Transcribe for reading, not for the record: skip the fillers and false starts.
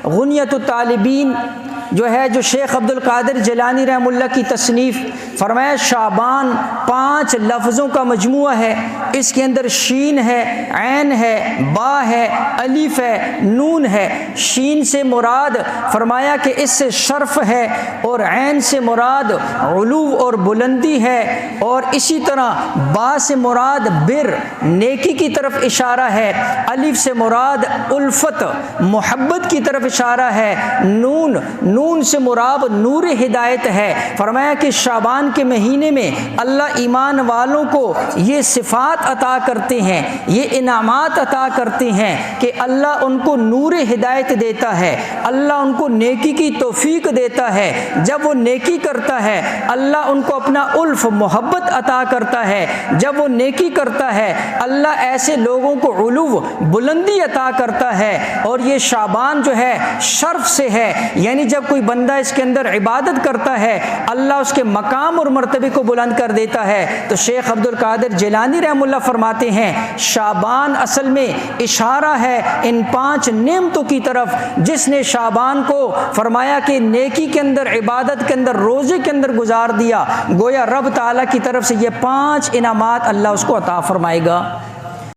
غنیۃ الطالبین جو ہے جو شیخ عبد القادر جیلانی رحمہ اللہ کی تصنیف، فرمایا شعبان 5 لفظوں کا مجموعہ ہے، اس کے اندر شین ہے، عین ہے، با ہے، الف ہے، نون ہے۔ شین سے مراد فرمایا کہ اس سے شرف ہے، اور عین سے مراد علو اور بلندی ہے، اور اسی طرح با سے مراد بر نیکی کی طرف اشارہ ہے، الف سے مراد الفت محبت کی طرف اشارہ ہے، نون سے مراد نور ہدایت ہے۔ فرمایا کہ شعبان کے مہینے میں اللہ ایمان والوں کو یہ صفات عطا کرتے ہیں، یہ انعامات عطا کرتے ہیں کہ اللہ ان کو نور ہدایت دیتا ہے، اللہ ان کو نیکی کی توفیق دیتا ہے۔ جب وہ نیکی کرتا ہے اللہ ان کو اپنا الف محبت عطا کرتا ہے، جب وہ نیکی کرتا ہے اللہ ایسے لوگوں کو علو بلندی عطا کرتا ہے۔ اور یہ شعبان جو ہے شرف سے ہے، یعنی جب کوئی بندہ اس کے اندر عبادت کرتا ہے اللہ اس کے مقام اور مرتبے کو بلند کر دیتا ہے۔ تو شیخ عبد القادر جیلانی رحمہ اللہ فرماتے ہیں شعبان اصل میں اشارہ ہے ان 5 نعمتوں کی طرف، جس نے شعبان کو فرمایا کہ نیکی کے اندر، عبادت کے اندر، روزے کے اندر گزار دیا، گویا رب تعالیٰ کی طرف سے یہ 5 انعامات اللہ اس کو عطا فرمائے گا۔